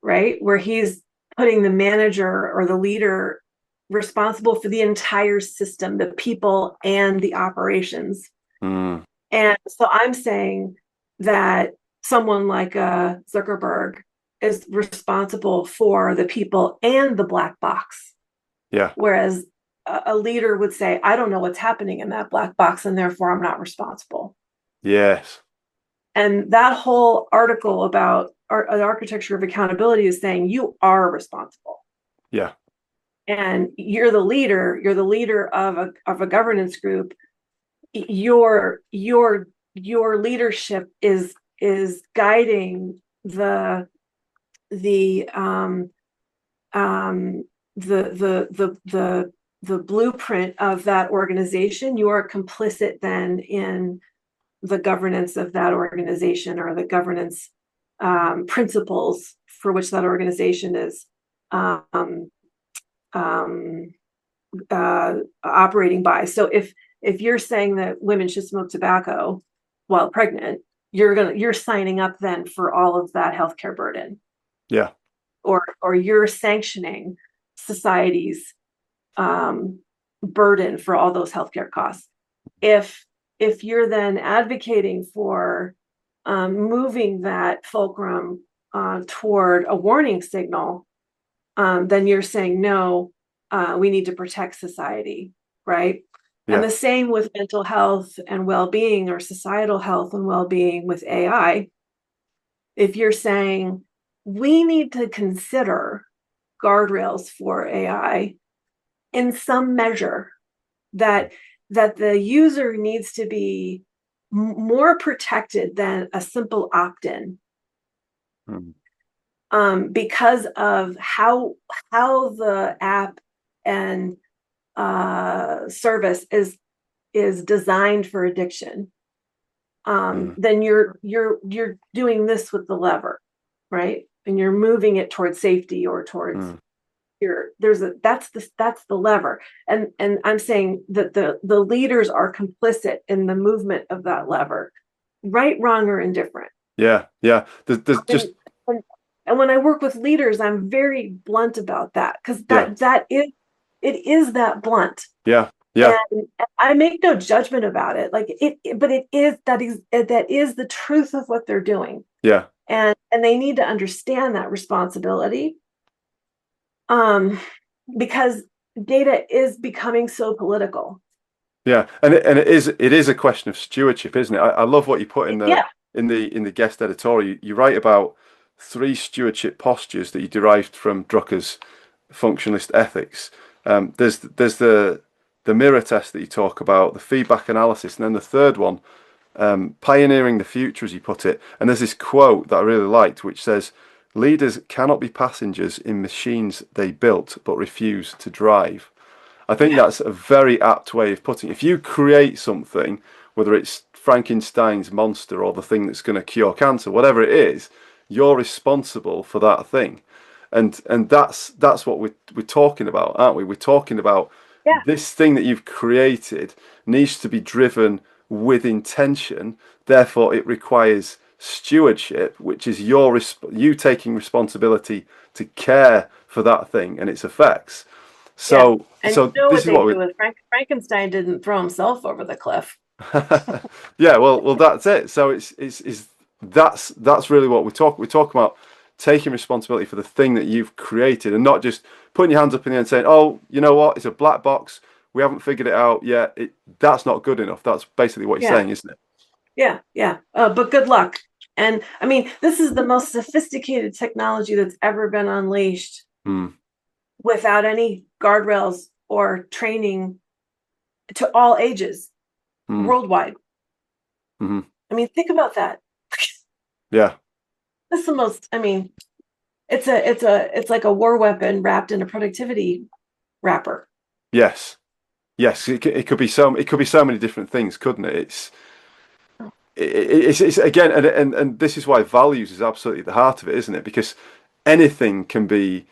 right? Where he's putting the manager or the leader responsible for the entire system, the people and the operations. Mm. And so I'm saying that someone like Zuckerberg is responsible for the people and the black box, Yeah. whereas a leader would say, I don't know what's happening in that black box, and therefore I'm not responsible. Yes. And that whole article about an architecture of accountability is saying you are responsible. Yeah. And you're the leader of a governance group. Your leadership is guiding the um the blueprint of that organization. You are complicit then in the governance of that organization, or the governance principles for which that organization is um, um, operating by. So if you're saying that women should smoke tobacco while pregnant, you're signing up then for all of that healthcare burden, Yeah. or you're sanctioning society's um, burden for all those healthcare costs. If if you're then advocating for moving that fulcrum toward a warning signal, then you're saying no. We need to protect society, right? And Yeah. the same with mental health and well-being, or societal health and well-being with AI. If you're saying we need to consider guardrails for AI in some measure, that the user needs to be more protected than a simple opt-in, Mm. because of how the app and service is designed for addiction. Mm. Then you're doing this with the lever, right? And you're moving it towards safety, or towards Mm. that's the lever. And I'm saying that the leaders are complicit in the movement of that lever, right, wrong, or indifferent. Yeah. Yeah. There's just And, and when I work with leaders, I'm very blunt about that, because yeah. it is that blunt. Yeah. Yeah. And I make no judgment about it. Like but that is the truth of what they're doing. Yeah. And they need to understand that responsibility, um, because data is becoming so political. Yeah, and it is a question of stewardship, isn't it? I love what you put in the Yeah, guest editorial. You write about three stewardship postures that you derived from Drucker's functionalist ethics. There's the mirror test that you talk about, the feedback analysis, and then the third one, pioneering the future, as you put it. And there's this quote that I really liked, which says, "Leaders cannot be passengers in machines they built but refuse to drive." I think Yeah. that's a very apt way of putting it. If you create something, whether it's Frankenstein's monster or the thing that's going to cure cancer, whatever it is, you're responsible for that thing. And that's what we're talking about, aren't we? We're talking about Yeah. this thing that you've created needs to be driven with intention. Therefore, it requires stewardship, which is you taking responsibility to care for that thing and its effects. Yeah. So, And so you know this what is they what we. do with Frankenstein didn't throw himself over the cliff. Yeah, well, that's it. So that's really what we're talking about, taking responsibility for the thing that you've created, and not just putting your hands up in the air and saying, "Oh, you know what? It's a black box. We haven't figured it out yet." That's not good enough. That's basically what you're Yeah. saying, isn't it? Yeah. Yeah. But good luck. And I mean, this is the most sophisticated technology that's ever been unleashed Hmm. without any guardrails or training to all ages Hmm. worldwide. Hmm. I mean, think about that. Yeah. That's the most, I mean, it's like a war weapon wrapped in a productivity wrapper. Yes. Yes. It could be so many different things, couldn't it? It's again, and this is why values is absolutely the heart of it, isn't it? Because anything can be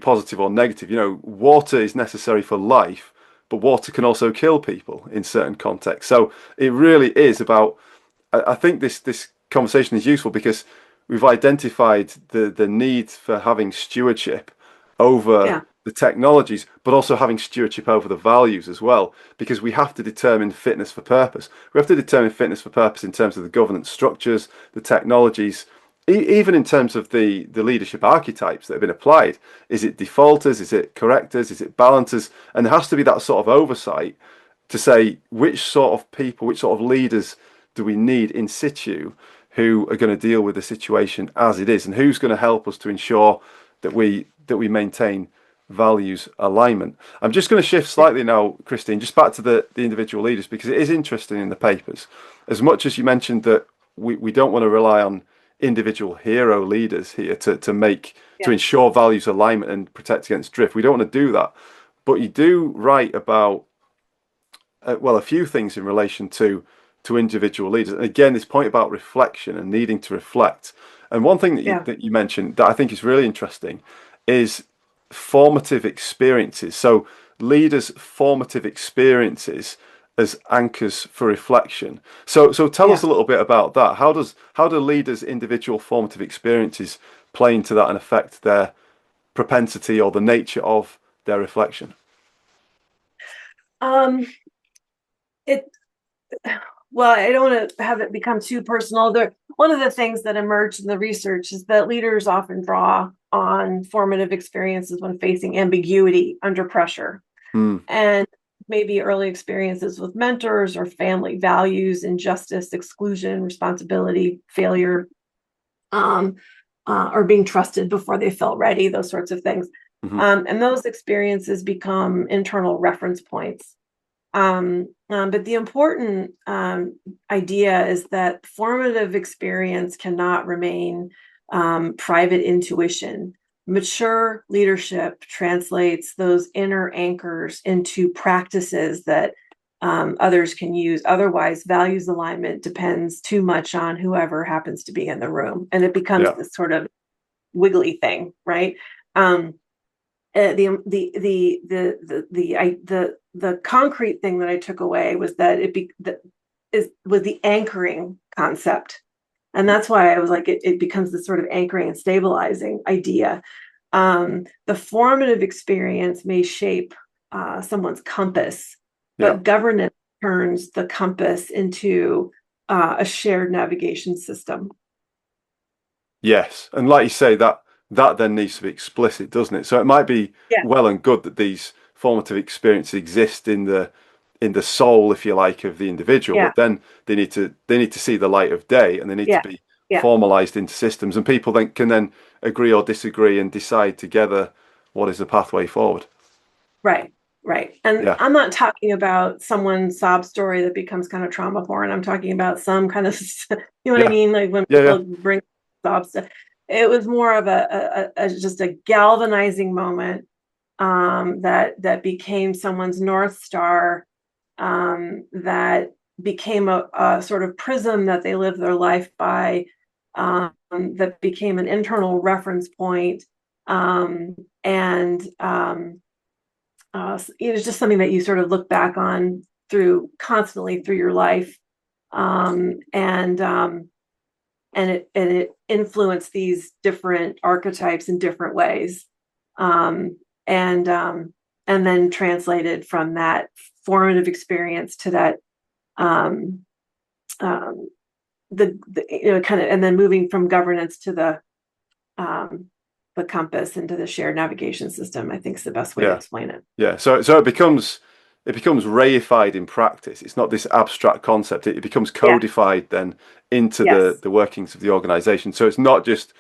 positive or negative. You know, water is necessary for life, but water can also kill people in certain contexts. So it really is about. I think this conversation is useful because we've identified the need for having stewardship over Yeah. the technologies, but also having stewardship over the values as well, because we have to determine fitness for purpose. We have to determine fitness for purpose in terms of the governance structures, the technologies, even in terms of the leadership archetypes that have been applied. Is it defaulters? Is it correctors? Is it balancers? And there has to be that sort of oversight to say which sort of people, which sort of leaders do we need in situ who are going to deal with the situation as it is, and who's going to help us to ensure that we maintain values alignment. I'm just going to shift slightly now, Christine, just back to the individual leaders, because it is interesting in the papers. As much as you mentioned that we don't want to rely on individual hero leaders here to Yeah. ensure values alignment and protect against drift. We don't want to do that. But you do write about a few things in relation to individual leaders. And again, this point about reflection and needing to reflect. And one thing that you Yeah. that you mentioned that I think is really interesting is formative experiences. So leaders' formative experiences as anchors for reflection. So tell us Yeah. a little bit about that. How do leaders' individual formative experiences play into that and affect their propensity or the nature of their reflection? Um, it well, I don't want to have it become too personal. One of the things that emerged in the research is that leaders often draw on formative experiences when facing ambiguity under pressure, Hmm. and maybe early experiences with mentors or family values, injustice, exclusion, responsibility, failure, um, or being trusted before they felt ready, those sorts of things. Hmm. And those experiences become internal reference points. But the important idea is that formative experience cannot remain private intuition. Mature leadership translates those inner anchors into practices that others can use. Otherwise, values alignment depends too much on whoever happens to be in the room, and it becomes Yeah. this sort of wiggly thing, right? Um, the concrete thing that I took away was that was the anchoring concept, and that's why I was like it becomes this sort of anchoring and stabilizing idea. The formative experience may shape someone's compass, Yeah. but governance turns the compass into a shared navigation system. Yes, and like you say, that then needs to be explicit, doesn't it? So it might be Yeah, well and good that these formative experiences exist in the soul, if you like, of the individual, yeah, but then they need to see the light of day, and they need to yeah, be yeah, formalized into systems, and people then can agree or disagree and decide together what is the pathway forward. right. Right. And Yeah, I'm not talking about someone's sob story that becomes kind of trauma porn. I'm talking about some kind of, you know what I yeah, mean? Like when yeah, yeah, people bring sob stuff. It was more of a just a galvanizing moment that became someone's North Star, that became a sort of prism that they lived their life by, that became an internal reference point, and it was just something that you sort of look back on through constantly through your life, um, and um, and it influenced these different archetypes in different ways, um, and um, and then translated from that formative experience to that, um, um, kind of, and then moving from governance to um, the compass into the shared navigation system. I think is the best way to yeah. explain it. Yeah, so it becomes reified in practice. It's not this abstract concept. It becomes Yeah. codified then into the Yes. the workings of the organization. So it's not just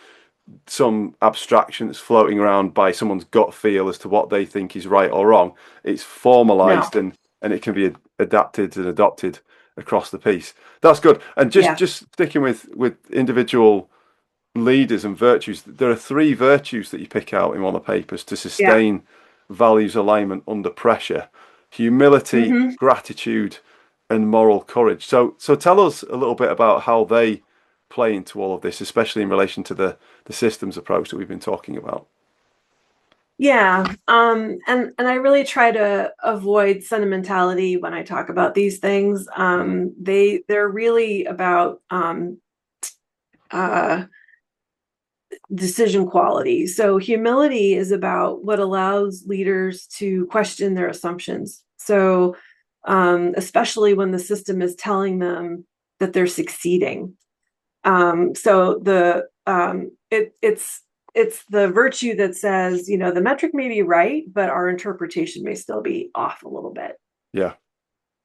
some abstraction that's floating around by someone's gut feel as to what they think is right or wrong. It's No. formalized and it can be adapted and adopted across the piece. That's good. And just Yeah. just sticking with individual leaders and virtues, there are three virtues that you pick out in one of the papers to Yeah. sustain values alignment under pressure: humility, Hmm. gratitude, and moral courage. So tell us a little bit about how they play into all of this, especially in relation to the systems approach that we've been talking about. Yeah. And I really try to avoid sentimentality when I talk about these things. Mm, They're really about uh decision quality. So humility is about what allows leaders to question their assumptions. So especially when the system is telling them that they're succeeding. So it's the virtue that says, the metric may be right, but our interpretation may still be off a little bit. yeah.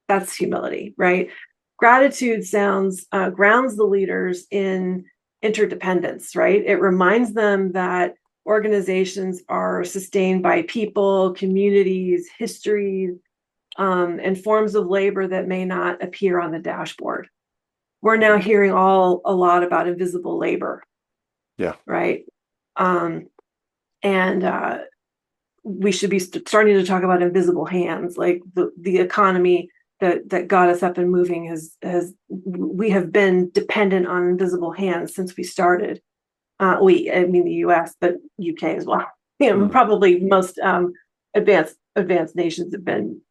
That's humility, right? Gratitude sounds grounds the leaders in interdependence, right? It reminds them that organizations are sustained by people, communities, histories, and forms of labor that may not appear on the dashboard. We're now Mhm. hearing a lot about invisible labor, Yeah. right? Um, and we should be starting to talk about invisible hands, like the economy that got us up and moving has we have been dependent on invisible hands since we started. I mean the U.S., but U.K. as well. Mm, Probably most advanced nations have been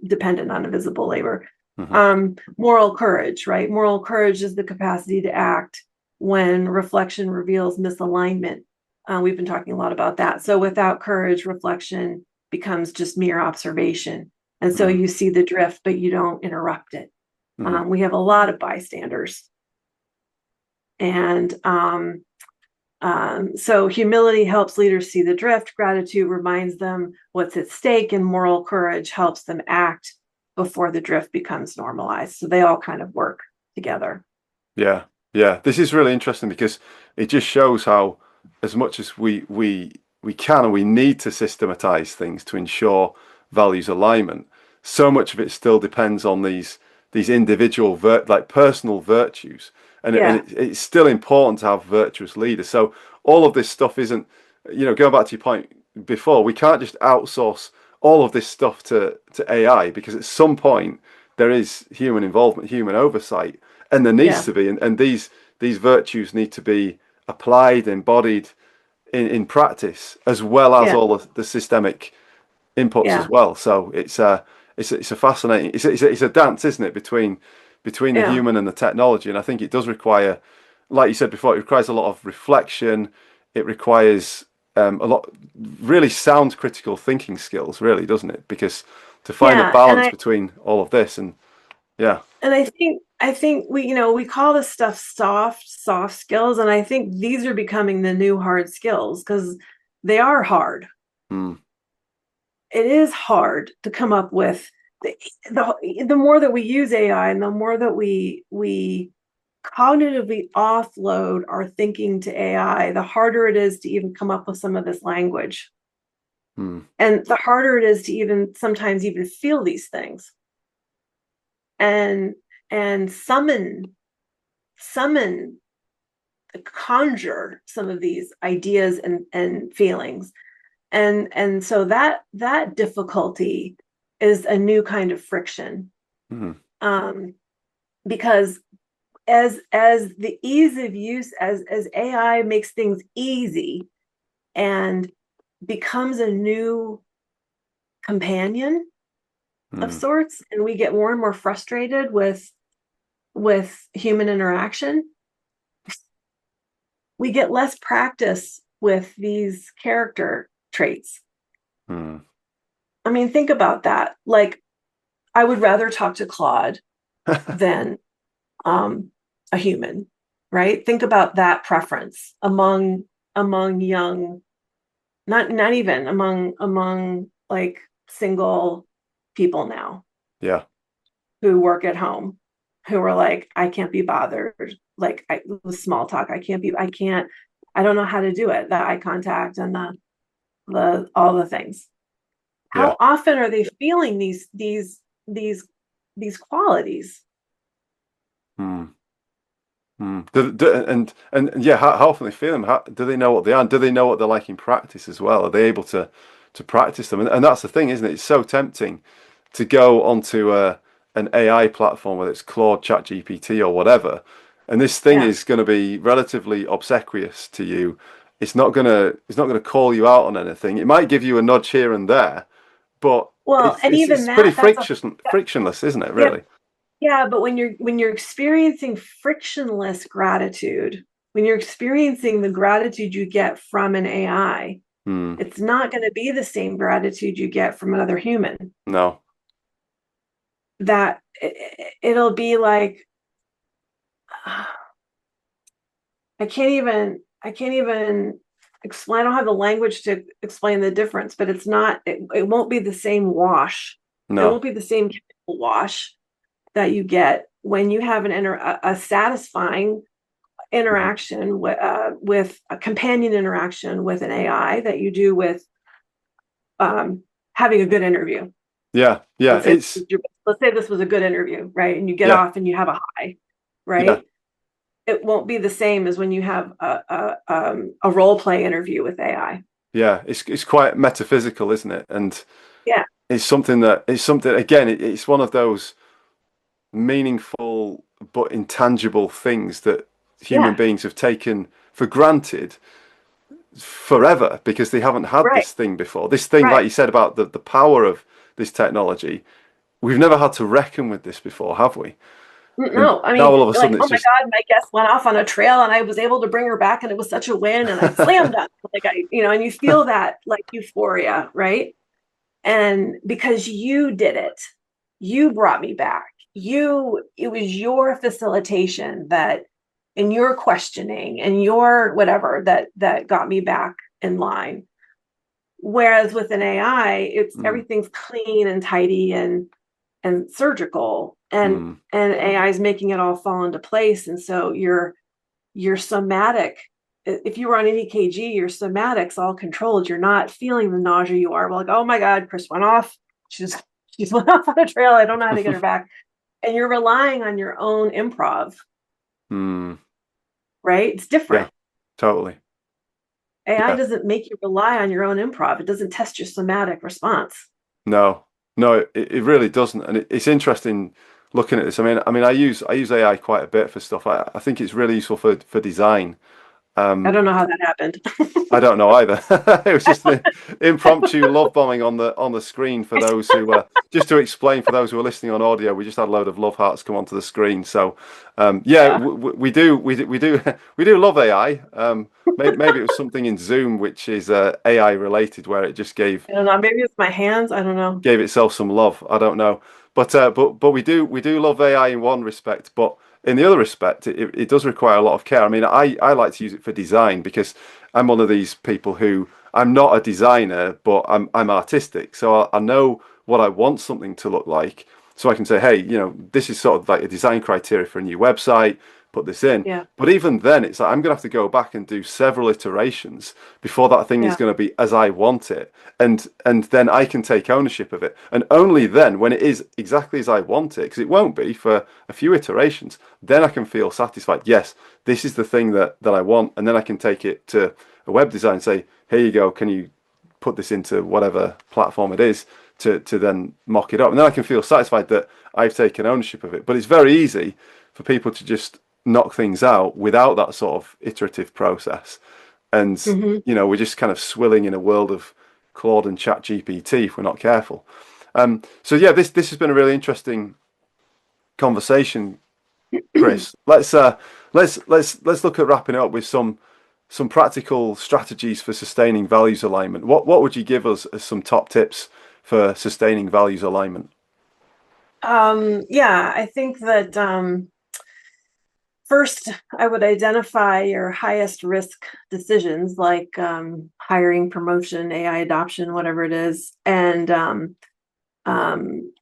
dependent on invisible labor. mhm, Moral courage, right? Moral courage is the capacity to act when reflection reveals misalignment. We've been talking a lot about that. So without courage, reflection becomes just mere observation. And so mhm, you see the drift, but you don't interrupt it. mhm. We have a lot of bystanders. And so humility helps leaders see the drift, gratitude reminds them what's at stake, and moral courage helps them act before the drift becomes normalized. So they all kind of work together. Yeah, yeah. This is really interesting because it just shows how, as much as we can and we need to systematize things to ensure values alignment, so much of it still depends on these individual like personal virtues, and Yeah, it's still important to have virtuous leaders. So all of this stuff isn't, going back to your point before, we can't just outsource all of this stuff to AI because at some point there is human involvement, human oversight and there needs yeah, to be, and these virtues need to be applied, embodied in practice, as well as yeah, all of the systemic inputs as yeah, well. So it's a fascinating it's a dance, isn't it, between the yeah, human and the technology, and I think it does require, like you said before, it requires a lot of reflection. It requires a lot really sound critical thinking skills, really, doesn't it? Because to find a yeah. And balance I between all of this and yeah. and I think we call this stuff soft skills, and I think these are becoming the new hard skills because they are hard. Mm, It is hard to come up with the more that we use AI and the more that we cognitively offload our thinking to AI, the harder it is to even come up with some of this language. Mm. And the harder it is to even sometimes even feel these things and summon conjure some of these ideas and feelings. And so that difficulty is a new kind of friction. Mm. um, because as the ease of use, as AI makes things easy and becomes a new companion of Mm. sorts, and we get more and more frustrated with human interaction, we get less practice with these character traits. Mm. I mean, think about that. Like, I would rather talk to Claude than um, a human, right? Think about that preference among young, not even among like single people now Yeah. who work at home, who are like, I can't be bothered. Like, with small talk, I don't know how to do it. The eye contact and the all the things. Yeah. How often are they feeling these qualities? Mm. Mm. And yeah, how often they feel them? How, do they know what they are? And do they know what they're like in practice as well? Are they able to practice them? And that's the thing, isn't it? It's so tempting to go onto an AI platform, whether it's Claude, ChatGPT, or whatever, and this thing Yeah. is going to be relatively obsequious to you. It's not gonna call you out on anything. It might give you a nudge here and there, but Well, it's and it's, even it's pretty that, that's a frictionless, isn't it? yeah, Really? yeah, but when you're experiencing frictionless gratitude, when you're experiencing the gratitude you get from an AI, Hmm. it's not going to be the same gratitude you get from another human. No. That it'll be like, I can't even explain. I don't have the language to explain the difference, but it won't be the same wash. It No. won't be the same chemical wash that you get when you have a satisfying Mhm. interaction with a companion interaction with an AI that you do with um, having a good interview. Yeah. Yeah. Let's say It's let's say this was a good interview, right? And you get yeah. off and you have a high, Yeah. right? It won't be the same as when you have a role play interview with AI. Yeah. It's quite metaphysical, isn't it? And Yeah, it's something again. It's one of those meaningful but intangible things that human yeah, beings have taken for granted forever because they haven't had right, this thing before. This thing, like right. you said about the power of this technology, we've never had to reckon with this before, have we? And No, I now mean, all of a like, sudden it's oh my just God, my guest went off on a trail and I was able to bring her back and it was such a win and I slammed dunk. Like, and you feel that like euphoria, right? And because you did it, you brought me back. It was your facilitation that, and your questioning and your whatever that got me back in line. Whereas with an AI, it's mm, everything's clean and tidy and surgical, mm, and AI is making it all fall into place. And so your somatic, if you were on an EKG, your somatic's all controlled. You're not feeling the nausea. You are like, oh my God, Chris went off. She's went off on a trail. I don't know how to get her back. And you're relying on your own improv, mm. right? It's Yeah, different. totally. AI Yeah. doesn't make you rely on your own improv. It doesn't test your somatic response. No, no, it really doesn't, and it's interesting looking at this. I mean, I use AI quite a bit for stuff. I think it's really useful for design. I Um, don't know how that happened. I don't know either. It was just an impromptu love bombing on the screen for those who just to explain for those who are listening on audio. We just had a load of love hearts come onto the screen. So yeah, Yeah. we do love AI. Maybe it was something in Zoom which is AI related where it just gave I don't know. Maybe it's my hands. I don't know. gave itself some love. I don't know, but we do love AI in one respect, but in the other respect, it does require a lot of care. I mean, I like to use it for design because I'm one of these people who I'm not a designer, but I'm artistic, so I know what I want something to look like. So I can say, hey, this is sort of like a design criteria for a new website. put this in. Yeah. But even then, it's like I'm going to have to go back and do several iterations before that thing is Yeah. going to be as I want it, and then I can take ownership of it. And only then, when it is exactly as I want it, because it won't be for a few iterations, then I can feel satisfied. Yes, this is the thing that I want, and then I can take it to a web design and say, here you go, can you put this into whatever platform it is to then mock it up, and then I can feel satisfied that I've taken ownership of it. But it's very easy for people to just knock things out without that sort of iterative process, and Hmm. we're just kind of swilling in a world of Claude and Chat GPT if we're not careful. So yeah, this has been a really interesting conversation, Chris. Let's look at wrapping it up with some practical strategies for sustaining values alignment. What would you give us as some top tips for sustaining values alignment? Yeah, I think that first I would identify your highest risk decisions like hiring, promotion, AI adoption, whatever it is. And um,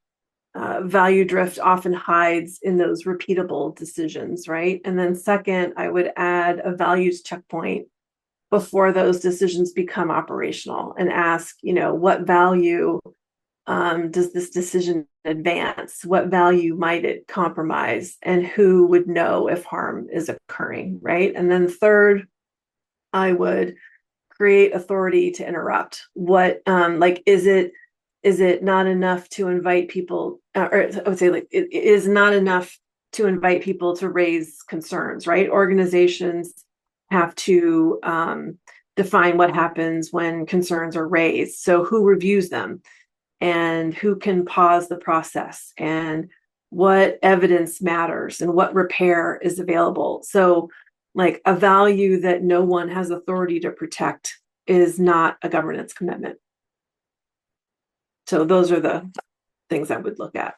value drift often hides in those repeatable decisions, right? And then second, I would add a values checkpoint before those decisions become operational and ask, what value does this decision advance? What value might it compromise? And who would know if harm is occurring, right? And then third, I would create authority to interrupt. What, like, is it not enough to invite people, or I would say, like, it is not enough to invite people to raise concerns, right? Organizations have to define what happens when concerns are raised. So who reviews them? And who can pause the process, and what evidence matters, and what repair is available. So, like, a value that no one has authority to protect is not a governance commitment. So those are the things I would look at.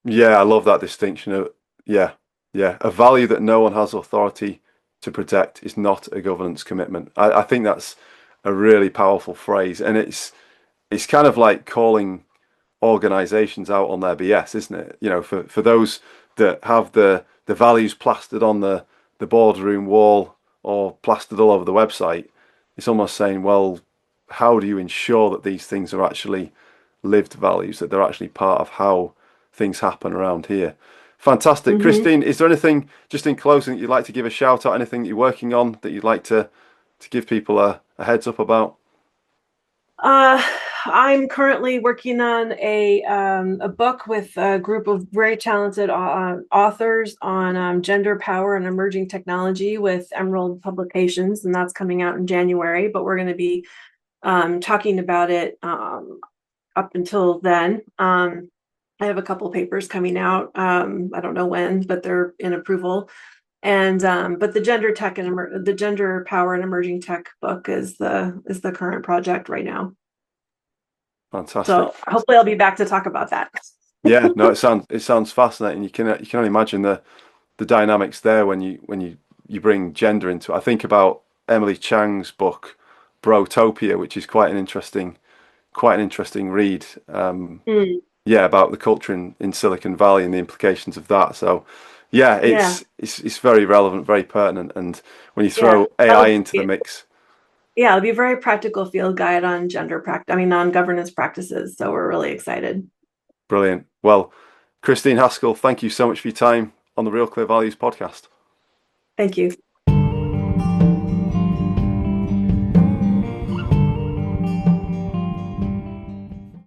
Yeah, I love that distinction. Yeah, yeah. A value that no one has authority to protect is not a governance commitment. I think that's a really powerful phrase, and it's kind of like calling organizations out on their BS, isn't it? For those that have the values plastered on the boardroom wall or plastered all over the website, it's almost saying, well, how do you ensure that these things are actually lived values, that they're actually part of how things happen around here? Fantastic. Mm-hmm. Christine, is there anything just in closing that you'd like to give a shout out, anything that you're working on that you'd like to give people a heads up about? Uh, I'm currently working on a book with a group of very talented authors on gender, power, and emerging technology with Emerald Publications, and that's coming out in January. But we're going to be talking about it up until then. I have a couple papers coming out. I don't know when, but they're in approval. And but the gender tech and the gender power and emerging tech book is the current project right now. Fantastic. So hopefully I'll be back to talk about that. Yeah, no, it sounds fascinating. You can only imagine the dynamics there when you bring gender into it. I think about Emily Chang's book Brotopia, which is quite an interesting read. Mm, Yeah, about the culture in Silicon Valley and the implications of that. So yeah, yeah, it's very relevant, very pertinent. And when you yeah. throw AI That'll into the be, mix, yeah, it'll be a very practical field guide on non-governance practices. So we're really excited. brilliant. Well, Christine Haskell, thank you so much for your time on the Real Clear Values podcast. Thank you.